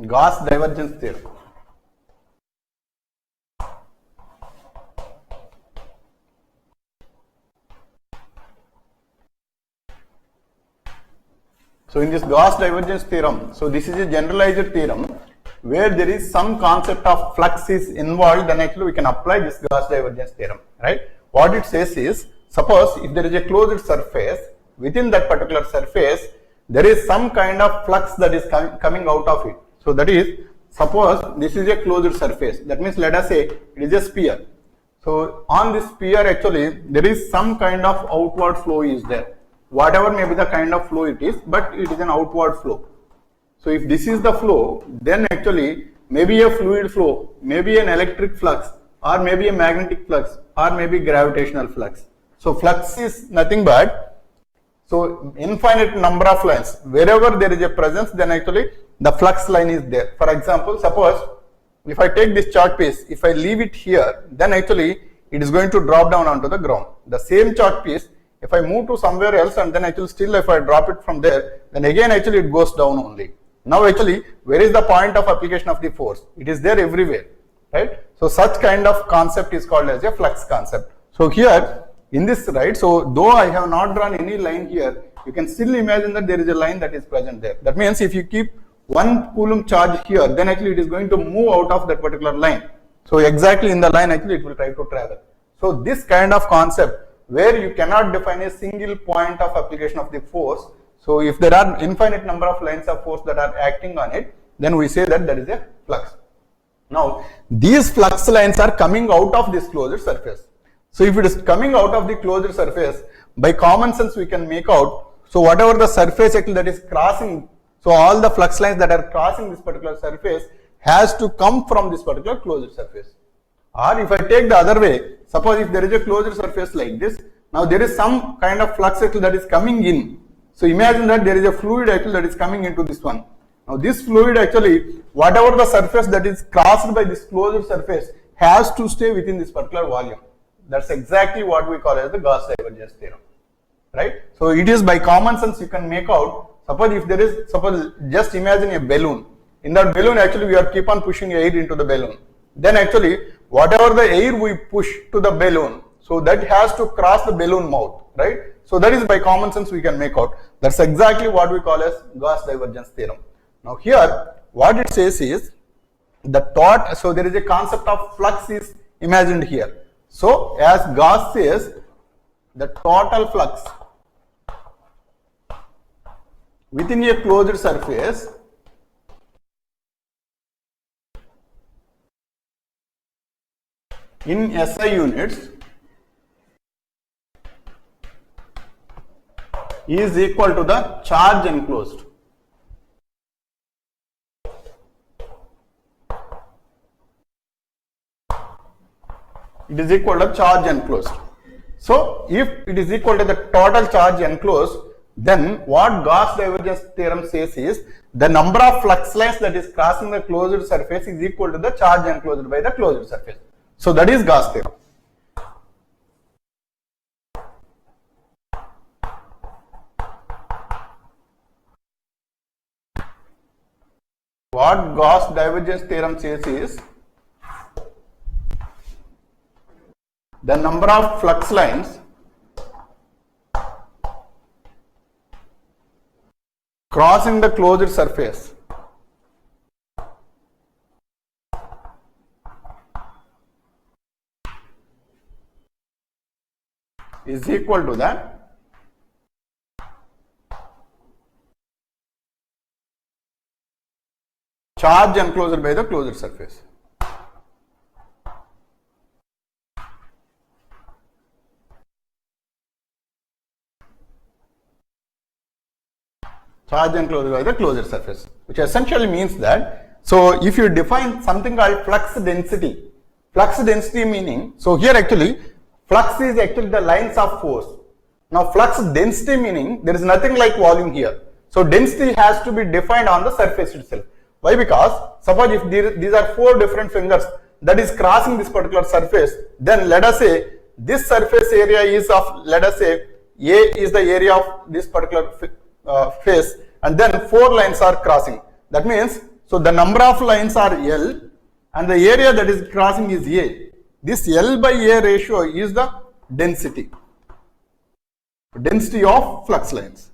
Gauss Divergence theorem. So in this Gauss Divergence theorem, so this is a generalized theorem where there is some concept of flux is involved, then actually we can apply this Gauss Divergence theorem, right? What it says is, suppose if there is a closed surface, within that particular surface, there is some kind of flux that is coming out of it. So that is, suppose this is a closed surface, that means let us say it is a sphere. So on this sphere actually there is some kind of outward flow is there. Whatever may be the kind of flow it is, but it is an outward flow. So if this is the flow, then actually maybe a fluid flow, maybe an electric flux, or maybe a magnetic flux, or maybe gravitational flux. So flux is nothing but, so infinite number of lines. Wherever there is a presence, then actually the flux line is there. For example, suppose if I take this chalk piece, if I leave it here, then actually it is going to drop down onto the ground. The same chalk piece, if I move to somewhere else and then actually still if I drop it from there, then again actually it goes down only. Now actually, where is the point of application of the force? It is there everywhere, right? So such kind of concept is called as a flux concept. So here in this, right, so though I have not drawn any line here, you can still imagine that there is a line that is present there. That means if you keep 1 coulomb charge here, then actually it is going to move out of that particular line. So exactly in the line actually it will try to travel. So this kind of concept where you cannot define a single point of application of the force. So if there are infinite number of lines of force that are acting on it, then we say that that is a flux. Now these flux lines are coming out of this closed surface. So if it is coming out of the closed surface, by common sense we can make out, so whatever the surface actually that is crossing, so all the flux lines that are crossing this particular surface has to come from this particular closed surface. Or if I take the other way, suppose if there is a closed surface like this, now there is some kind of flux actually that is coming in. So imagine that there is a fluid actually that is coming into this one. Now this fluid actually, whatever the surface that is crossed by this closed surface has to stay within this particular volume. That's exactly what we call as the Gauss Divergence theorem, right? So it is by common sense you can make out, suppose if there is, suppose just imagine a balloon. In that balloon actually we are keep on pushing air into the balloon. Then actually whatever the air we push to the balloon, so that has to cross the balloon mouth, right? So that is by common sense we can make out. That's exactly what we call as Gauss Divergence theorem. Now here what it says is the thought, so there is a concept of flux is imagined here. So as Gauss says, the total flux within a closed surface in SI units is equal to the charge enclosed. It is equal to charge enclosed. So if it is equal to the total charge enclosed, then what Gauss Divergence theorem says is the number of flux lines that is crossing the closed surface is equal to the charge enclosed by the closed surface. So that is Gauss theorem. What Gauss Divergence theorem says is the number of flux lines crossing the closed surface is equal to the charge enclosed by the closed surface. Charge enclosed by the closed surface, which essentially means that, so if you define something called flux density meaning, so here actually flux is actually the lines of force. Now flux density meaning there is nothing like volume here. So density has to be defined on the surface itself. Why? Because suppose if these are 4 different fingers that is crossing this particular surface, then let us say this surface area is of, let us say A is the area of this particular face, and then 4 lines are crossing. That means, So the number of lines are L and the area that is crossing is A. This L by A ratio is the density of flux lines.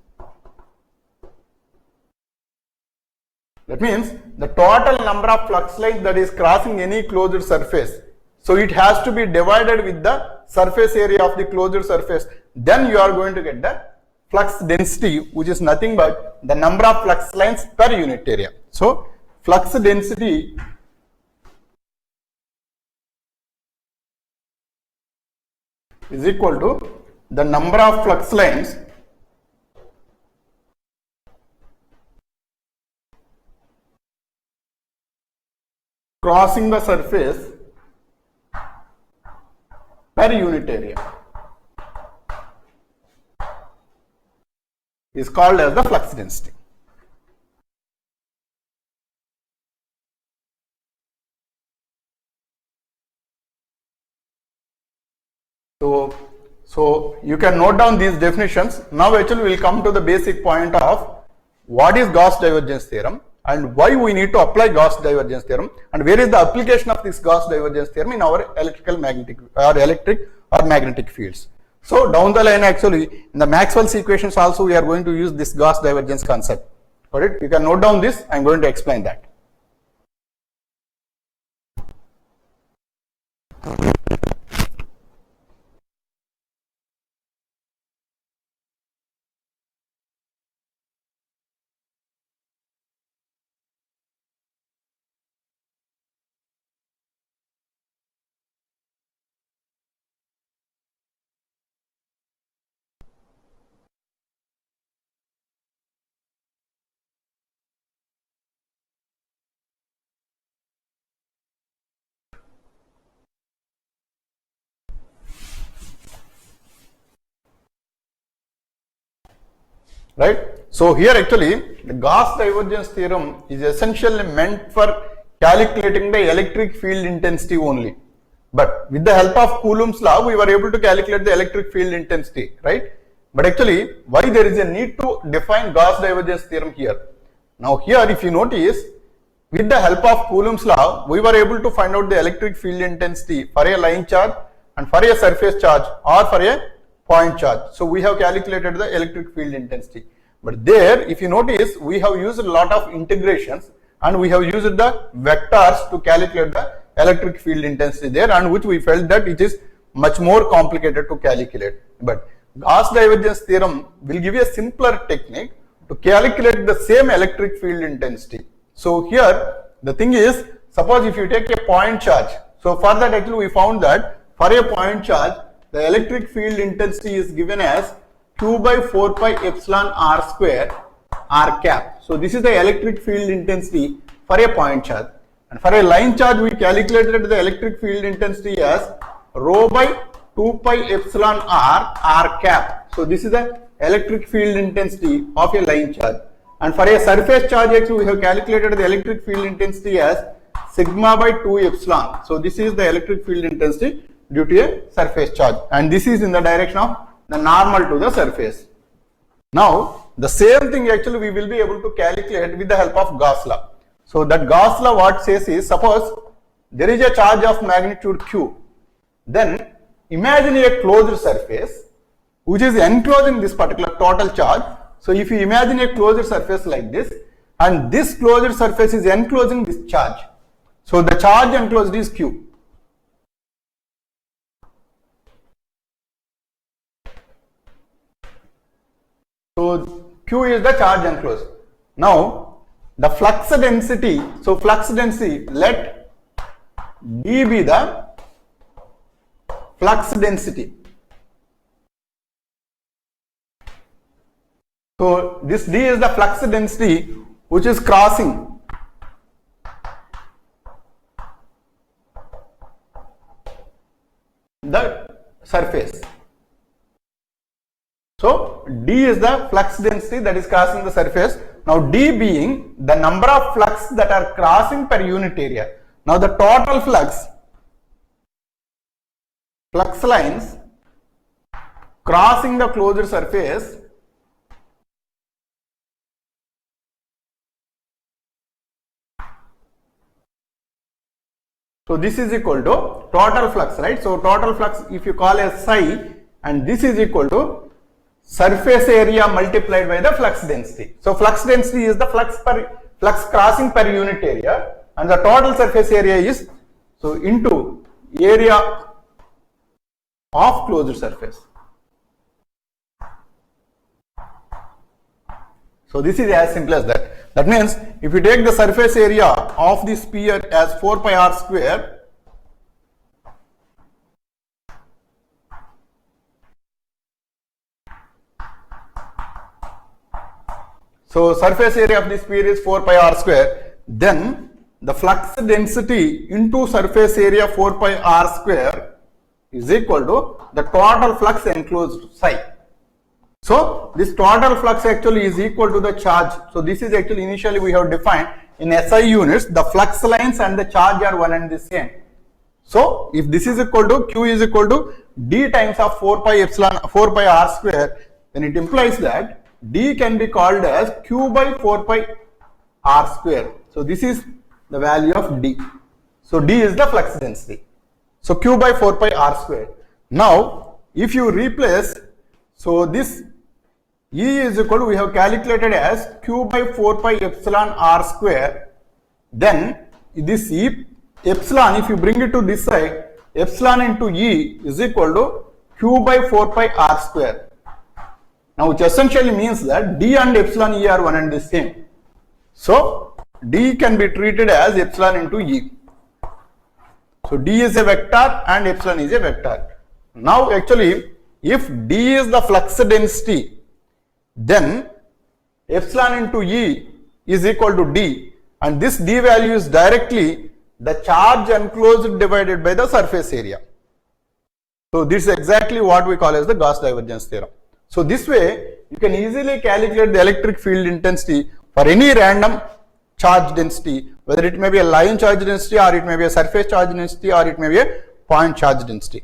That means the total number of flux lines that is crossing any closed surface. So it has to be divided with the surface area of the closed surface. Then you are going to get the flux density, which is nothing but the number of flux lines per unit area. So flux density is equal to the number of flux lines crossing the surface per unit area is called as the flux density. So you can note down these definitions. Now actually we will come to the basic point of what is Gauss Divergence Theorem and why we need to apply Gauss Divergence Theorem and where is the application of this Gauss Divergence Theorem in our electric or magnetic fields. So down the line actually in the Maxwell's equations also we are going to use this Gauss Divergence concept. Got it? You can note down this. I am going to explain that. Right. So here actually the Gauss Divergence Theorem is essentially meant for calculating the electric field intensity only. But with the help of Coulomb's law, we were able to calculate the electric field intensity, right? But actually, why there is a need to define Gauss Divergence Theorem here? Now here, if you notice, with the help of Coulomb's law, we were able to find out the electric field intensity for a line charge and for a surface charge or for a point charge. So we have calculated the electric field intensity. But there, if you notice, we have used a lot of integrations and we have used the vectors to calculate the electric field intensity there, and which we felt that it is much more complicated to calculate. But Gauss Divergence Theorem will give you a simpler technique to calculate the same electric field intensity. So here the thing is, suppose if you take a point charge, so for that actually we found that for a point charge the electric field intensity is given as Q by 4 pi epsilon r square r cap. So this is the electric field intensity for a point charge, and for a line charge we calculated the electric field intensity as rho by 2 pi epsilon r cap. So this is the electric field intensity of a line charge, and for a surface charge actually we have calculated the electric field intensity as sigma by 2 epsilon. So this is the electric field intensity due to a surface charge, and this is in the direction of the normal to the surface. Now the same thing actually we will be able to calculate with the help of Gauss law. So that Gauss law what says is, suppose there is a charge of magnitude q, then imagine a closed surface which is enclosing this particular total charge. So if you imagine a closed surface like this, and this closed surface is enclosing this charge, so the charge enclosed is q. So q is the charge enclosed. Now the flux density, so flux density, let d be the flux density. So this d is the flux density which is crossing the surface. So d is the flux density that is crossing the surface. Now d being the number of flux that are crossing per unit area. Now the total flux lines crossing the closed surface So this is equal to total flux, right? So total flux if you call as psi, and this is equal to surface area multiplied by the flux density. So flux density is the flux crossing per unit area, and the total surface area is so into area of closed surface. So this is as simple as that. That means if you take the surface area of the sphere as 4 pi r square, so surface area of the sphere is 4 pi r square, then the flux density into surface area 4 pi r square is equal to the total flux enclosed psi. So this total flux actually is equal to the charge. So this is actually initially we have defined in SI units, the flux lines and the charge are one and the same. So if this is equal to Q is equal to D times of 4 pi r square, then it implies that D can be called as Q by 4 pi r square. So this is the value of D. So D is the flux density. So Q by 4 pi r square. Now if you replace, so this E is equal to, we have calculated as Q by 4 pi epsilon r square, then this E epsilon, if you bring it to this side, epsilon into E is equal to Q by 4 pi r square. Now which essentially means that D and epsilon E are one and the same. So D can be treated as epsilon into E. So D is a vector and epsilon is a vector. Now actually if D is the flux density, then epsilon into E is equal to D, and this D value is directly the charge enclosed divided by the surface area. So this is exactly what we call as the Gauss Divergence theorem. So this way you can easily calculate the electric field intensity for any random charge density, whether it may be a line charge density or it may be a surface charge density or it may be a point charge density.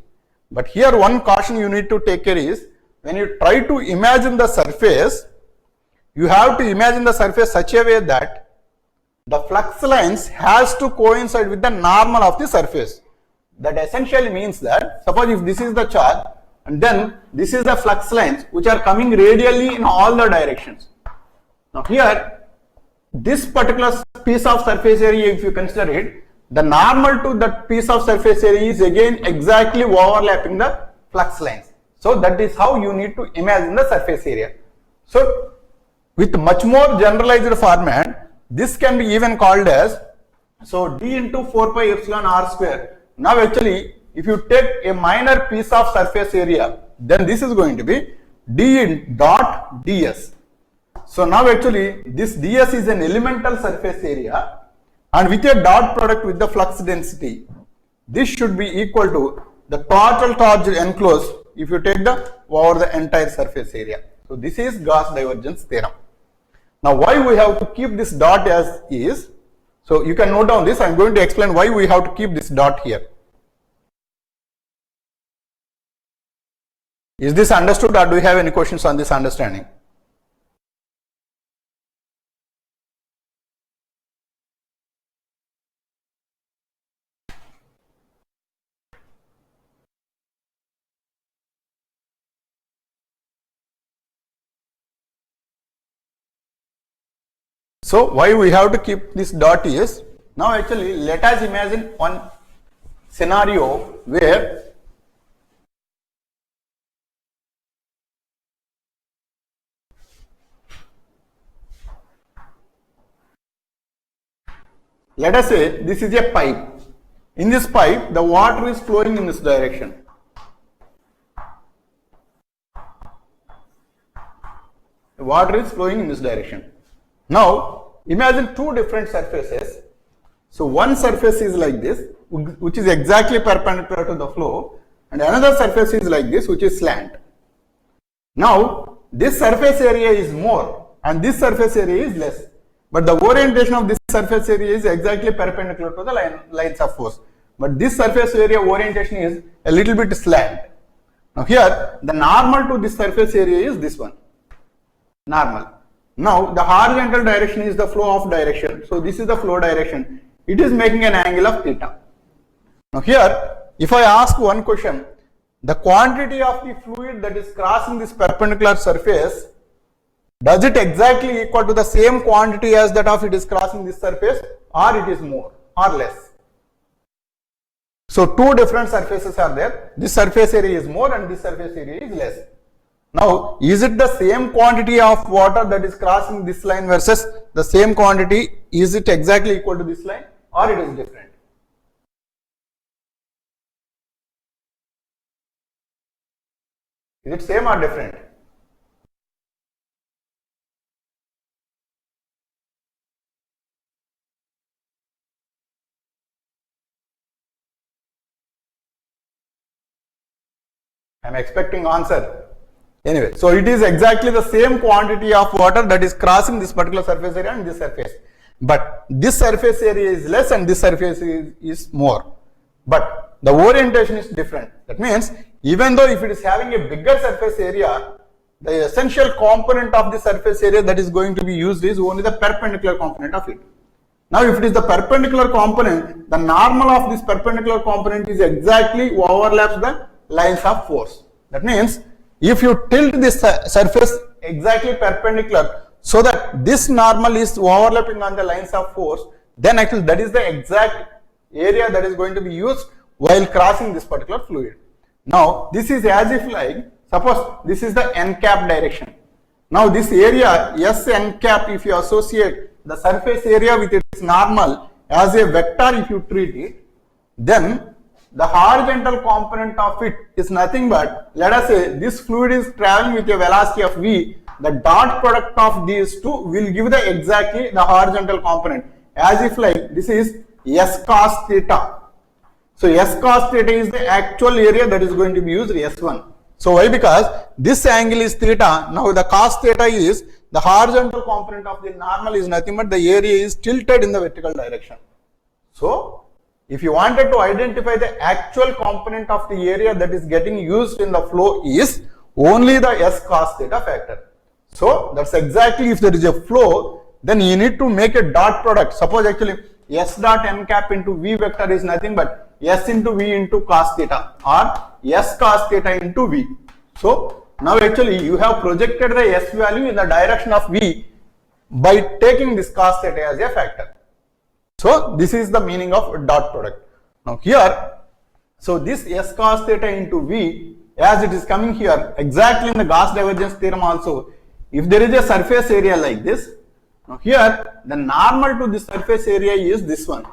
But here one caution you need to take care is, when you try to imagine the surface, you have to imagine the surface such a way that the flux lines has to coincide with the normal of the surface. That essentially means that suppose if this is the charge and then this is the flux lines which are coming radially in all the directions. Now here this particular piece of surface area, if you consider it, the normal to that piece of surface area is again exactly overlapping the flux lines. So that is how you need to imagine the surface area. So with much more generalized format, this can be even called as, so D into 4 pi epsilon r square. Now actually if you take a minor piece of surface area, then this is going to be D in dot ds. So now actually this ds is an elemental surface area, and with a dot product with the flux density, this should be equal to the total charge enclosed if you take the over the entire surface area. So this is Gauss Divergence theorem. Now why we have to keep this dot as is, so you can note down this. I am going to explain why we have to keep this dot here. Is this understood, or do you have any questions on this understanding? So why we have to keep this dot is, now actually let us imagine one scenario where let us say this is a pipe. In this pipe the water is flowing in this direction. The water is flowing in this direction. Now imagine two different surfaces. So one surface is like this, which is exactly perpendicular to the flow, and another surface is like this, which is slant. Now this surface area is more and this surface area is less, but the orientation of this surface area is exactly perpendicular to the lines of force, but this surface area orientation is a little bit slant. Now here the normal to this surface area is this one, normal. Now the horizontal direction is the flow of direction, so this is the flow direction. It is making an angle of theta. Now here, if I ask one question, the quantity of the fluid that is crossing this perpendicular surface, does it exactly equal to the same quantity as that of it is crossing this surface, or it is more or less? So two different surfaces are there. This surface area is more and this surface area is less. Now, is it the same quantity of water that is crossing this line versus the same quantity? Is it exactly equal to this line, or it is different? Is it same or different? I am expecting answer. Anyway, so it is exactly the same quantity of water that is crossing this particular surface area and this surface. But this surface area is less and this surface is more. But the orientation is different. That means, even though if it is having a bigger surface area, the essential component of the surface area that is going to be used is only the perpendicular component of it. Now, if it is the perpendicular component, the normal of this perpendicular component is exactly overlaps the lines of force. That means, if you tilt this surface exactly perpendicular so that this normal is overlapping on the lines of force, then actually that is the exact area that is going to be used while crossing this particular fluid. Now, this is as if like, suppose this is the n cap direction. Now, this area S n cap, if you associate the surface area with its normal as a vector, if you treat it, then the horizontal component of it is nothing but, let us say this fluid is traveling with a velocity of v, the dot product of these two will give the exactly the horizontal component, as if like this is S cos theta. So S cos theta is the actual area that is going to be used S1. So why? Because this angle is theta. Now the cos theta is the horizontal component of the normal is nothing but the area is tilted in the vertical direction. So if you wanted to identify the actual component of the area that is getting used in the flow is only the S cos theta factor. So that's exactly, if there is a flow, then you need to make a dot product. Suppose actually S dot n cap into V vector is nothing but S into V into cos theta, or S cos theta into V. So now actually you have projected the S value in the direction of V by taking this cos theta as a factor. So this is the meaning of dot product. Now here, so this S cos theta into V, as it is coming here, exactly in the Gauss Divergence theorem also, if there is a surface area like this, now here the normal to this surface area is this one,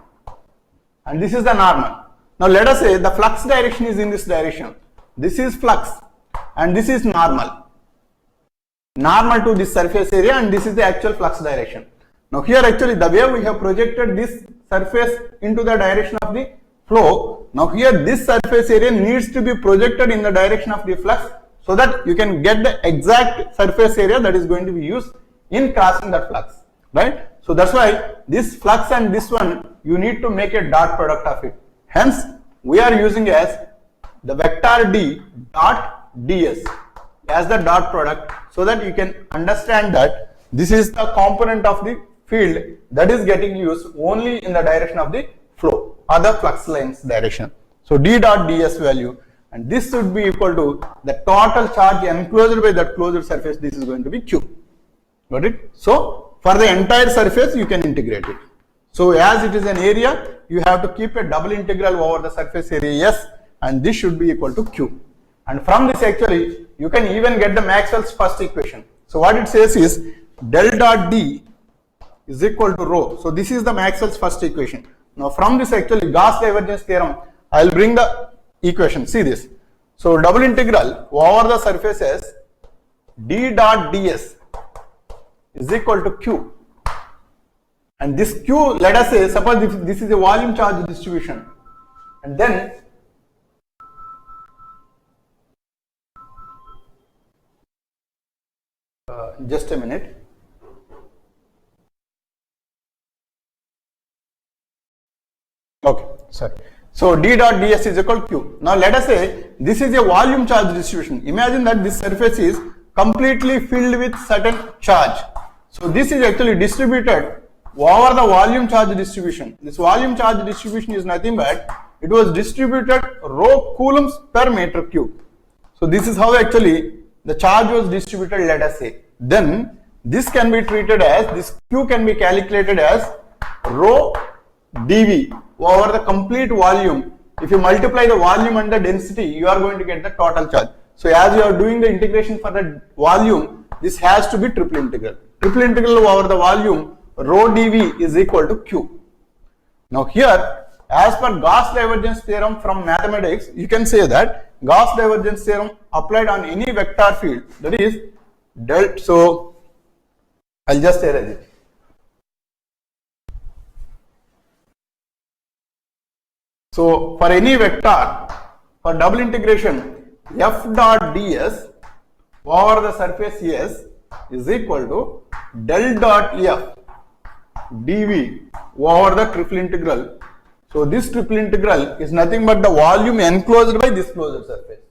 and this is the normal. Now let us say the flux direction is in this direction. This is flux and this is normal to this surface area, and this is the actual flux direction. Now here actually the way we have projected this surface into the direction of the flow, now here this surface area needs to be projected in the direction of the flux so that you can get the exact surface area that is going to be used in crossing that flux, right? So that's why this flux and this one, you need to make a dot product of it. Hence, we are using as the vector D dot ds as the dot product, so that you can understand that this is the component of the field that is getting used only in the direction of the flow or the flux lines direction. So D dot ds value, and this should be equal to the total charge enclosed by that closed surface. This is going to be Q. Got it? So for the entire surface you can integrate it. So as it is an area, you have to keep a double integral over the surface area S, and this should be equal to Q. And from this actually you can even get the Maxwell's first equation. So what it says is del dot D is equal to rho. So this is the Maxwell's first equation. Now from this actually Gauss Divergence theorem, I will bring the equation. See this. So double integral over the surfaces D dot ds is equal to Q. And this Q, let us say, suppose this is a volume charge distribution, and then just a minute. Okay, sorry. So D dot ds is equal to Q. Now let us say this is a volume charge distribution. Imagine that this surface is completely filled with certain charge. So this is actually distributed over the volume charge distribution. This volume charge distribution is nothing but it was distributed rho coulombs per meter cube. So this is how actually the charge was distributed, let us say. Then this can be treated as, this Q can be calculated as rho dV over the complete volume. If you multiply the volume and the density, you are going to get the total charge. So as you are doing the integration for the volume, this has to be triple integral. Triple integral over the volume, rho dV is equal to Q. Now here, as per Gauss Divergence Theorem from mathematics, you can say that Gauss Divergence Theorem applied on any vector field, that is del. So I'll just erase it. So for any vector, for double integration, f dot ds over the surface S is equal to del dot f dv over the triple integral. So this triple integral is nothing but the volume enclosed by this closed surface.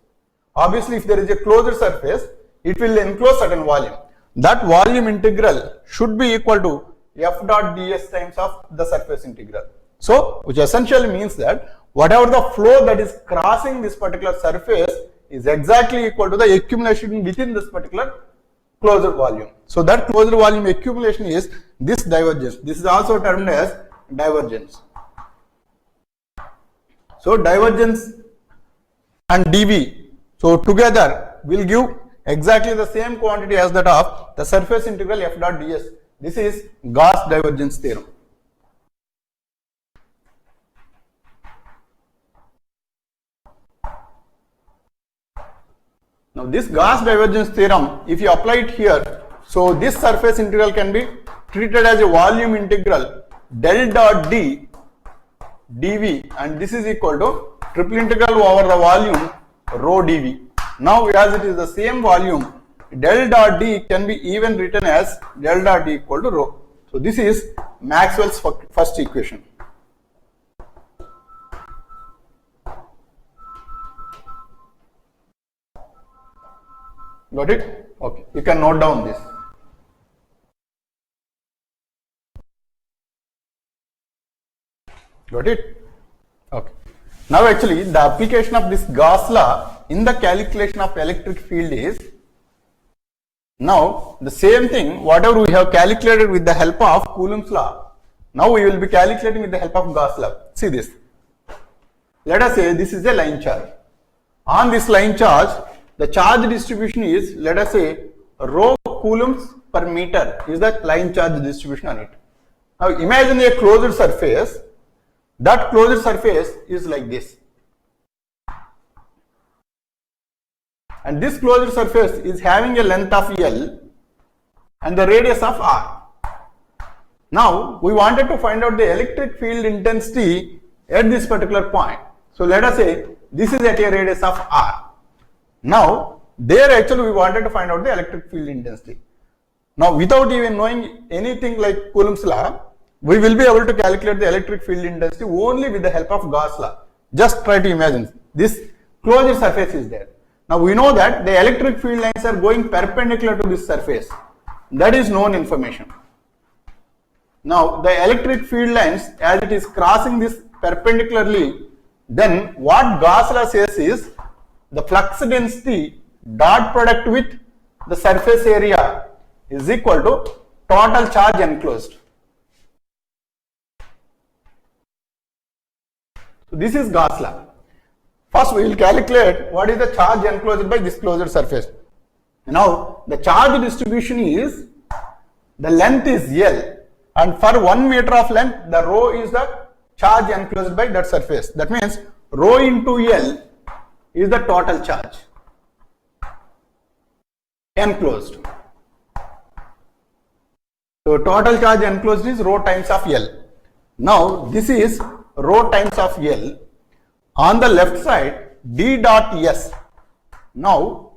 Obviously, if there is a closed surface, it will enclose certain volume. That volume integral should be equal to f dot ds times of the surface integral. So, which essentially means that whatever the flow that is crossing this particular surface is exactly equal to the accumulation within this particular closed volume. So that closed volume accumulation is this divergence. This is also termed as divergence. So divergence and dV, so together will give exactly the same quantity as that of the surface integral f dot ds. This is Gauss Divergence Theorem. Now this Gauss Divergence Theorem, if you apply it here, so this surface integral can be treated as a volume integral del dot d dV, and this is equal to triple integral over the volume rho dV. Now as it is the same volume, del dot d can be even written as del dot d equal to rho. So this is Maxwell's first equation. Got it? Okay, you can note down this. Got it? Okay. Now actually the application of this Gauss law in the calculation of electric field is, now the same thing whatever we have calculated with the help of Coulomb's law, now we will be calculating with the help of Gauss law. See this. Let us say this is a line charge. On this line charge, the charge distribution is, let us say, rho coulombs per meter is the line charge distribution on it. Now imagine a closed surface. That closed surface is like this. And this closed surface is having a length of L and the radius of R. Now we wanted to find out the electric field intensity at this particular point. So let us say this is at a radius of R. Now, there actually we wanted to find out the electric field intensity. Now, without even knowing anything like Coulomb's law, we will be able to calculate the electric field intensity only with the help of Gauss law. Just try to imagine this closed surface is there. Now, we know that the electric field lines are going perpendicular to this surface. That is known information. Now, the electric field lines, as it is crossing this perpendicularly, then what Gauss law says is, the flux density dot product with the surface area is equal to total charge enclosed. So this is Gauss law. First we will calculate what is the charge enclosed by this closed surface. Now the charge distribution is, the length is L, and for 1 meter of length the rho is the charge enclosed by that surface. That means rho into L is the total charge enclosed. So total charge enclosed is rho times of L. Now this is rho times of L. On the left side, D dot S. Now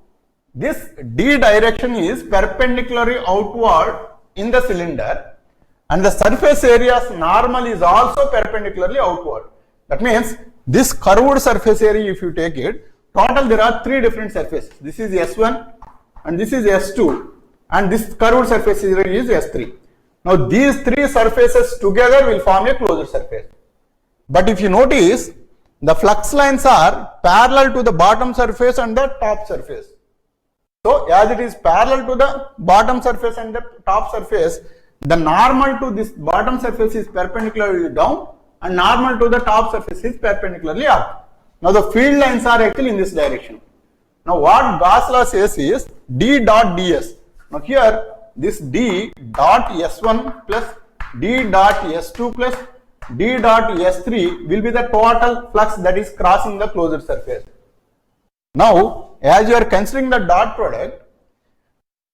this D direction is perpendicularly outward in the cylinder, and the surface area's normal is also perpendicularly outward. That means this curved surface area, if you take it, total there are 3 different surfaces. This is S1 and this is S2 and this curved surface area is S3. Now these 3 surfaces together will form a closed surface. But if you notice, the flux lines are parallel to the bottom surface and the top surface. So as it is parallel to the bottom surface and the top surface, the normal to this bottom surface is perpendicularly down and normal to the top surface is perpendicularly up. Now the field lines are actually in this direction. Now what Gauss law says is D dot ds. Now here this D dot S1 plus D dot S2 plus D dot S3 will be the total flux that is crossing the closed surface. Now as you are considering the dot product,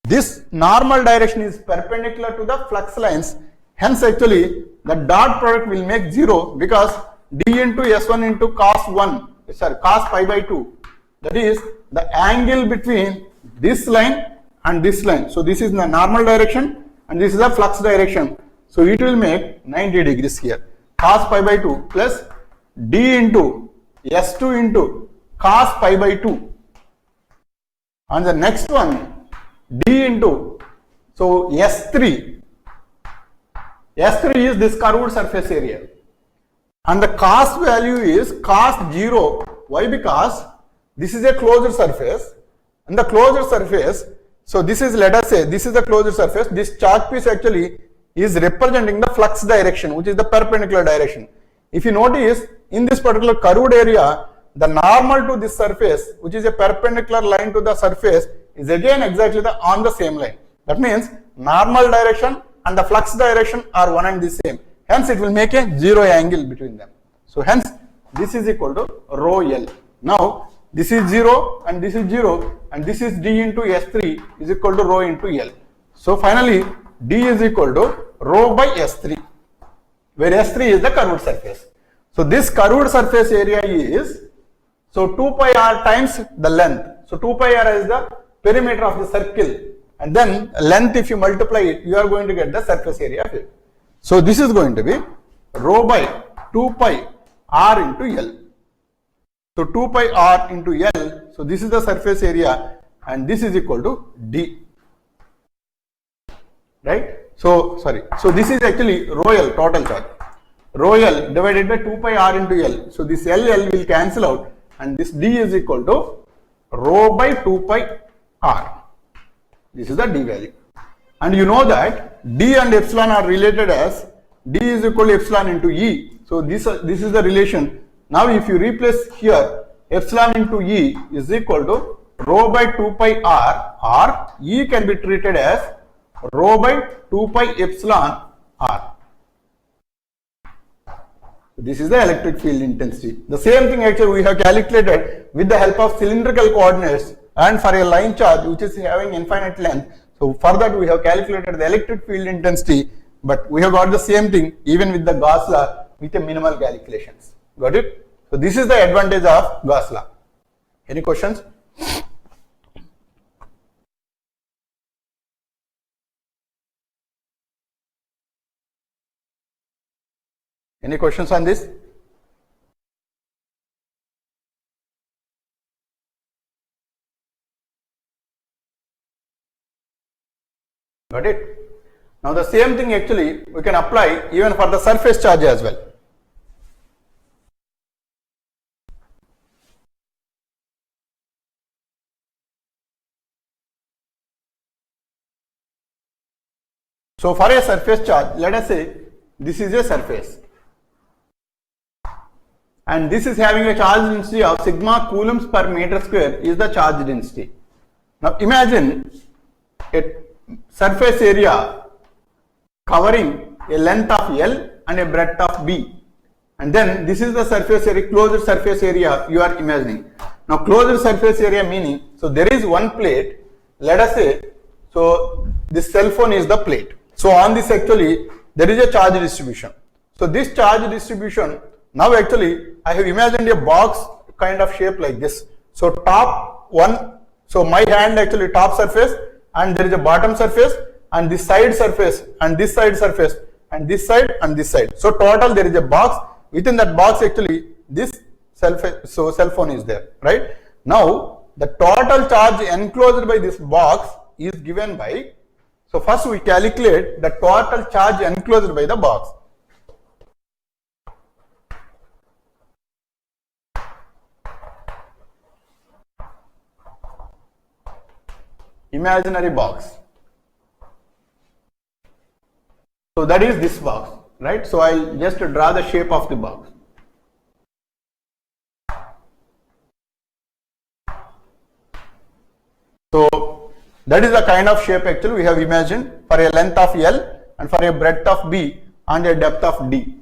this normal direction is perpendicular to the flux lines, hence actually the dot product will make 0 because D into S1 into cos pi by 2, that is the angle between this line and this line. So this is the normal direction and this is the flux direction. So it will make 90 degrees here. Cos pi by 2 plus D into S2 into cos pi by 2. And the next one, D into, so S3 is this curved surface area. And the cos value is cos 0. Why? Because this is a closed surface. And the closed surface, so this is, let us say, this is the closed surface. This chalk piece actually is representing the flux direction, which is the perpendicular direction. If you notice, in this particular curved area, the normal to this surface, which is a perpendicular line to the surface, is again exactly on the same line. That means normal direction and the flux direction are one and the same. Hence it will make a 0 angle between them. So hence this is equal to rho L. Now this is 0 and this is 0 and this is D into S3 is equal to rho into L. So finally D is equal to rho by S3, where S3 is the curved surface. So this curved surface area is, so 2 pi r times the length. So 2 pi r is the perimeter of the circle, and then length, if you multiply it, you are going to get the surface area of it. So this is going to be rho by 2 pi r into L. So 2 pi r into L, so this is the surface area and this is equal to D. Right? So this is actually rho L, total charge. Rho L divided by 2 pi r into L. So this L will cancel out and this D is equal to rho by 2 pi r. This is the D value. And you know that D and epsilon are related as D is equal to epsilon into E. So this is the relation. Now if you replace here, epsilon into E is equal to rho by 2 pi r, or E can be treated as rho by 2 pi epsilon r. This is the electric field intensity. The same thing actually we have calculated with the help of cylindrical coordinates and for a line charge which is having infinite length. So for that we have calculated the electric field intensity, but we have got the same thing even with the Gauss law with a minimal calculations. Got it? So this is the advantage of Gauss law. Any questions? Any questions on this? Got it? Now the same thing actually we can apply even for the surface charge as well. So for a surface charge, let us say this is a surface and this is having a charge density of sigma coulombs per meter square is the charge density. Now imagine a surface area covering a length of L and a breadth of B, and then this is the surface area, closed surface area you are imagining. Now closed surface area meaning, so there is one plate, let us say, so this cell phone is the plate. So on this actually there is a charge distribution. So this charge distribution, now actually I have imagined a box kind of shape like this. So top one, so my hand actually top surface and there is a bottom surface and this side surface and this side surface and this side and this side. So total there is a box, within that box actually this cell phone is there, right? Now the total charge enclosed by this box is given by, so first we calculate the total charge enclosed by the box. imaginary box. So that is this box, right? So I'll just draw the shape of the box. So that is the kind of shape actually we have imagined for a length of L and for a breadth of B and a depth of D.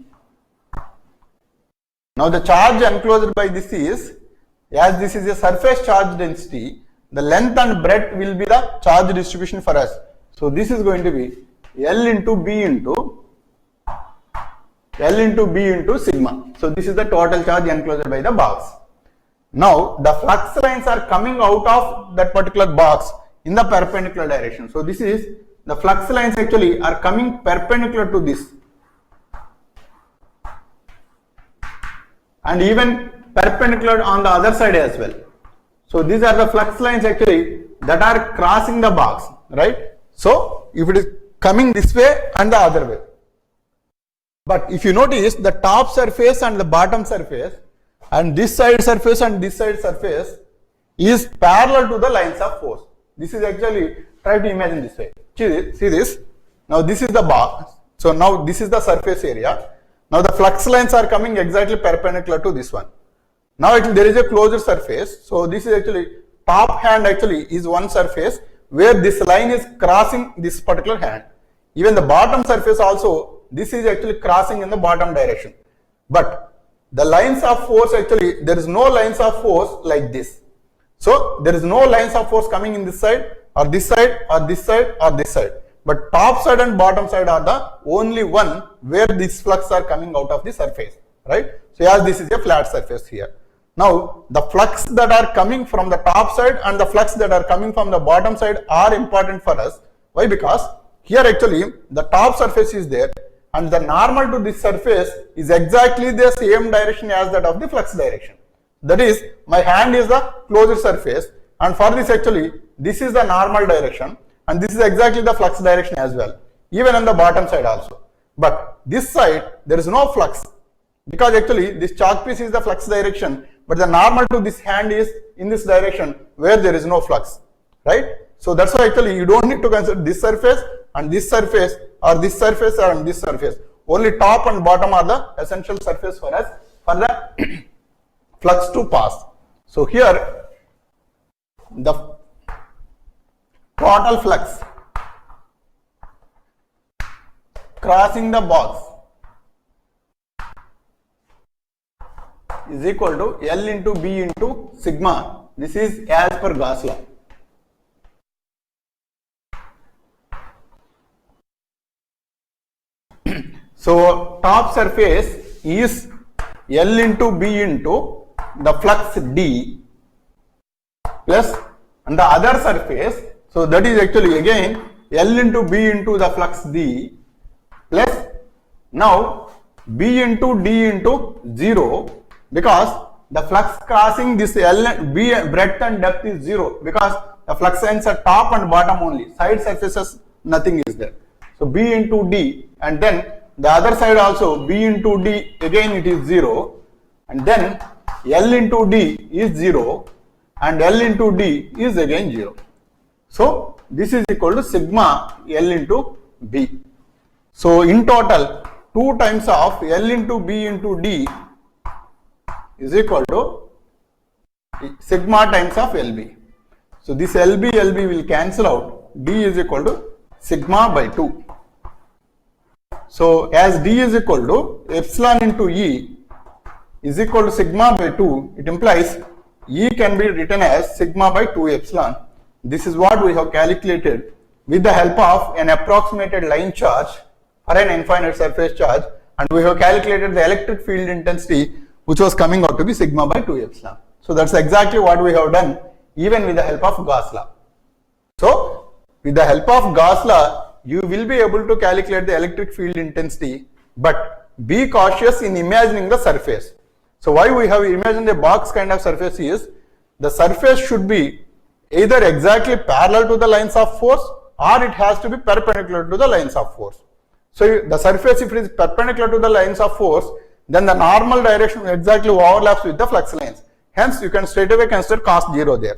Now the charge enclosed by this is, as this is a surface charge density, the length and breadth will be the charge distribution for us. So this is going to be L into B into sigma. So this is the total charge enclosed by the box. Now the flux lines are coming out of that particular box in the perpendicular direction. So this is the flux lines actually are coming perpendicular to this, and even perpendicular on the other side as well. So these are the flux lines actually that are crossing the box, right? So if it is coming this way and the other way. But if you notice, the top surface and the bottom surface and this side surface and this side surface is parallel to the lines of force. This is actually, try to imagine this way. See this. Now this is the box. So now this is the surface area. Now the flux lines are coming exactly perpendicular to this one. Now there is a closed surface. So this is actually, top hand actually is one surface where this line is crossing this particular hand. Even the bottom surface also, this is actually crossing in the bottom direction. But the lines of force actually, there is no lines of force like this. So there is no lines of force coming in this side or this side or this side or this side. But top side and bottom side are the only one where these flux are coming out of the surface, right? So as this is a flat surface here. Now the flux that are coming from the top side and the flux that are coming from the bottom side are important for us. Why? Because here actually the top surface is there and the normal to this surface is exactly the same direction as that of the flux direction. That is, my hand is the closed surface, and for this actually this is the normal direction and this is exactly the flux direction as well, even on the bottom side also. But this side there is no flux because actually this chalk piece is the flux direction, but the normal to this hand is in this direction where there is no flux, right? So that's why actually you don't need to consider this surface and this surface or this surface and this surface. Only top and bottom are the essential surface for us for the flux to pass. So here the total flux crossing the box is equal to L into B into sigma. This is as per Gauss law. So top surface is L into B into the flux D plus and the other surface, so that is actually again L into B into the flux D plus now B into D into 0, because the flux crossing this L, B breadth and depth is 0 because the flux lines are top and bottom only, side surfaces nothing is there. So B into D, and then the other side also B into D, again it is 0, and then L into D is 0 and L into D is again 0. So this is equal to sigma L into B. So in total 2 times of L into B into D is equal to sigma times of LB. So this LB will cancel out. D is equal to sigma by 2. So as D is equal to epsilon into E is equal to sigma by 2, it implies E can be written as sigma by 2 epsilon. This is what we have calculated with the help of an approximated line charge for an infinite surface charge, and we have calculated the electric field intensity which was coming out to be sigma by 2 epsilon. So that's exactly what we have done even with the help of Gauss law. So with the help of Gauss law you will be able to calculate the electric field intensity, but be cautious in imagining the surface. So why we have imagined a box kind of surface is, the surface should be either exactly parallel to the lines of force or it has to be perpendicular to the lines of force. So the surface, if it is perpendicular to the lines of force, then the normal direction exactly overlaps with the flux lines. Hence you can straight away consider cos 0 there.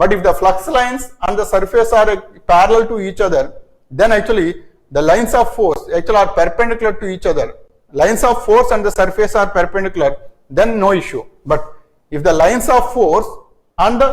But if the flux lines and the surface are parallel to each other, then actually the lines of force actually are perpendicular to each other. Lines of force and the surface are perpendicular, then no issue. But if the lines of force and the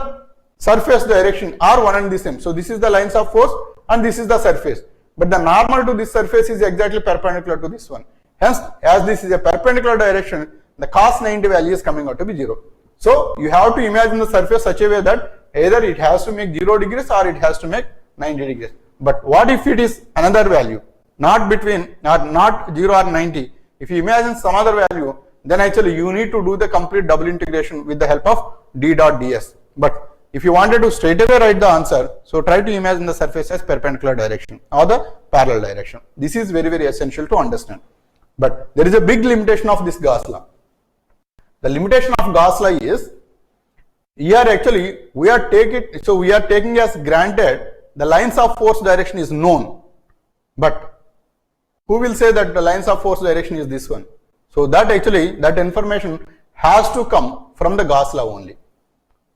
surface direction are one and the same, so this is the lines of force and this is the surface, but the normal to this surface is exactly perpendicular to this one. Hence, as this is a perpendicular direction, the cos 90 value is coming out to be 0. So you have to imagine the surface such a way that either it has to make 0 degrees or it has to make 90 degrees. But what if it is another value, not between, not 0 or 90? If you imagine some other value, then actually you need to do the complete double integration with the help of d dot ds. But if you wanted to straight away write the answer, so try to imagine the surface as perpendicular direction or the parallel direction. This is very, very essential to understand. But there is a big limitation of this Gauss law. The limitation of Gauss law is, here actually we are taking as granted the lines of force direction is known, but who will say that the lines of force direction is this one? So that actually that information has to come from the Gauss law only.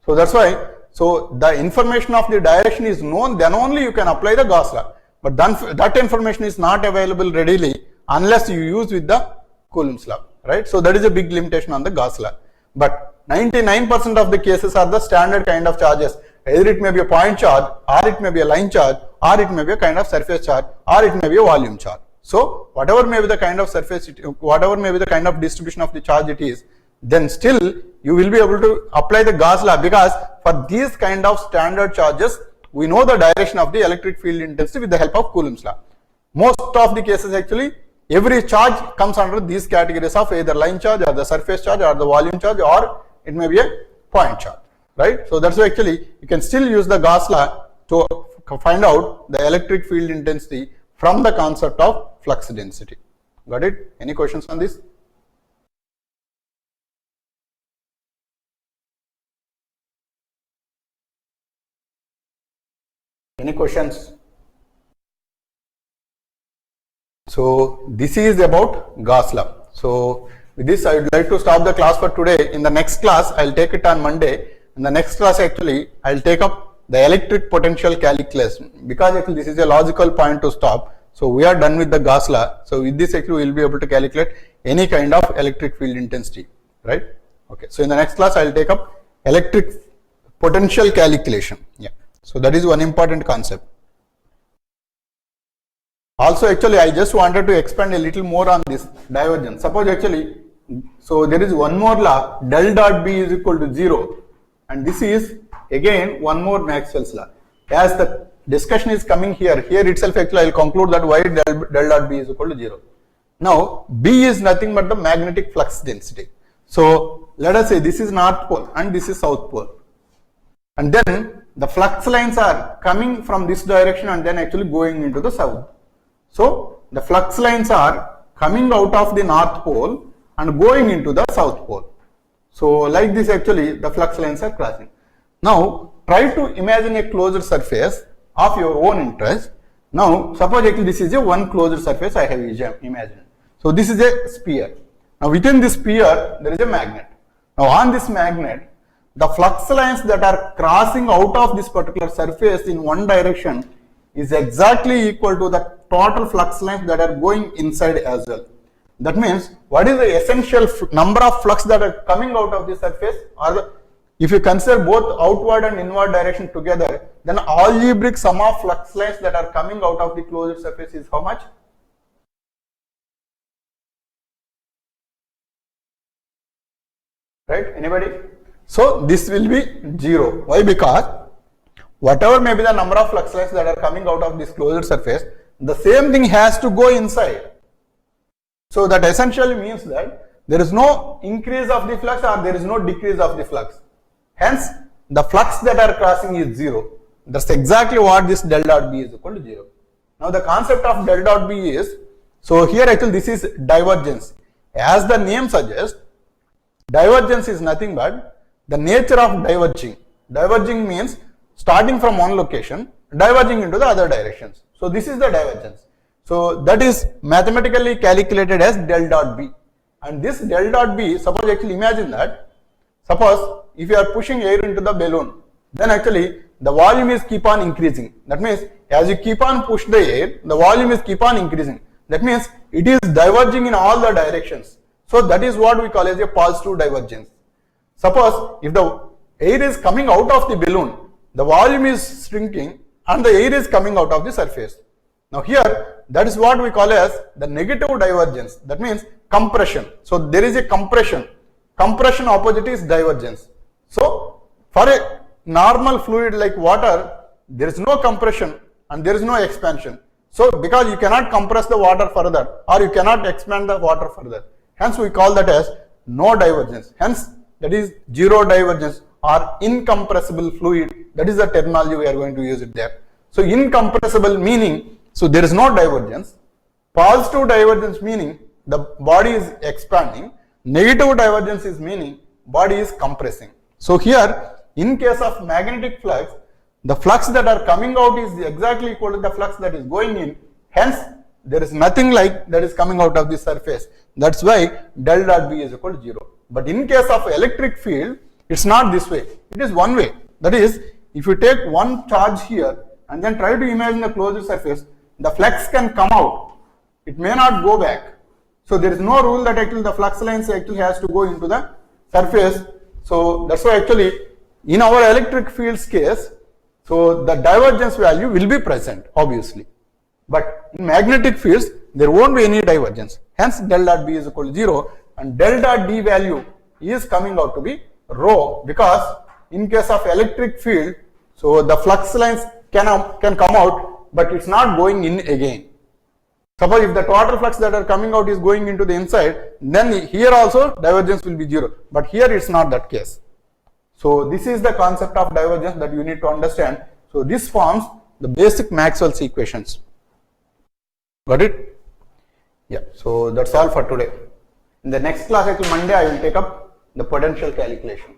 So that's why, so the information of the direction is known, then only you can apply the Gauss law. But then that information is not available readily unless you use with the Coulomb's law, right? So that is a big limitation on the Gauss law. But 99% of the cases are the standard kind of charges. Either it may be a point charge, or it may be a line charge, or it may be a kind of surface charge, or it may be a volume charge. So whatever may be the kind of surface, whatever may be the kind of distribution of the charge it is, then still you will be able to apply the Gauss law, because for these kind of standard charges, we know the direction of the electric field intensity with the help of Coulomb's law. Most of the cases actually, every charge comes under these categories of either line charge or the surface charge or the volume charge, or it may be a point charge, right? So that's why actually you can still use the Gauss law to find out the electric field intensity from the concept of flux density. Got it? Any questions on this? Any questions? So this is about Gauss law. So with this I would like to stop the class for today. In the next class I will take it on Monday. In the next class actually I will take up the electric potential calculus, because actually this is a logical point to stop. So we are done with the Gauss law. So with this actually we will be able to calculate any kind of electric field intensity, right? Okay. So in the next class I will take up electric potential calculation. Yeah. So that is one important concept. Also actually I just wanted to expand a little more on this divergence. Suppose actually, so there is one more law, del dot B is equal to 0, and this is again one more Maxwell's law. As the discussion is coming here itself actually I will conclude that why del dot B is equal to 0. Now B is nothing but the magnetic flux density. So let us say this is north pole and this is south pole, and then the flux lines are coming from this direction and then actually going into the south. So the flux lines are coming out of the north pole and going into the south pole. So like this actually the flux lines are crossing. Now try to imagine a closed surface of your own interest. Now suppose actually this is a one closed surface I have imagined. So this is a sphere. Now within this sphere there is a magnet. Now on this magnet, the flux lines that are crossing out of this particular surface in one direction is exactly equal to the total flux lines that are going inside as well. That means what is the essential number of flux that are coming out of the surface, or if you consider both outward and inward direction together, then algebraic sum of flux lines that are coming out of the closed surface is how much? Right? Anybody? So this will be 0. Why? Because whatever may be the number of flux lines that are coming out of this closed surface, the same thing has to go inside. So that essentially means that there is no increase of the flux or there is no decrease of the flux. Hence, the flux that are crossing is 0. That's exactly what this del dot B is equal to 0. Now the concept of del dot B is, so here actually this is divergence. As the name suggests, divergence is nothing but the nature of diverging. Diverging means starting from one location, diverging into the other directions. So this is the divergence. So that is mathematically calculated as del dot B. And this del dot B, suppose actually imagine that, suppose if you are pushing air into the balloon, then actually the volume is keep on increasing. That means as you keep on push the air, the volume is keep on increasing. That means it is diverging in all the directions. So that is what we call as a positive divergence. Suppose if the air is coming out of the balloon, the volume is shrinking and the air is coming out of the surface. Now here, that is what we call as the negative divergence. That means compression. So there is a compression. Compression opposite is divergence. So for a normal fluid like water, there is no compression and there is no expansion. So because you cannot compress the water further or you cannot expand the water further. Hence we call that as no divergence. Hence that is zero divergence or incompressible fluid. That is the terminology we are going to use it there. So incompressible meaning, so there is no divergence. Positive divergence meaning the body is expanding. Negative divergence is meaning body is compressing. So here in case of magnetic flux, the flux that are coming out is exactly equal to the flux that is going in. Hence there is nothing like that is coming out of the surface. That's why del dot B is equal to 0. But in case of electric field, it's not this way. It is one way. That is, if you take one charge here and then try to imagine the closed surface, the flux can come out. It may not go back. So there is no rule that actually the flux lines actually has to go into the surface. So that's why actually in our electric fields case, so the divergence value will be present obviously. But in magnetic fields, there won't be any divergence. Hence del dot B is equal to 0 and del dot D value is coming out to be rho, because in case of electric field, so the flux lines can come out, but it's not going in again. Suppose if the total flux that are coming out is going into the inside, then here also divergence will be 0. But here it's not that case. So this is the concept of divergence that you need to understand. So this forms the basic Maxwell's equations. Got it? Yeah. So that's all for today. In the next class, actually Monday, I will take up the potential calculation.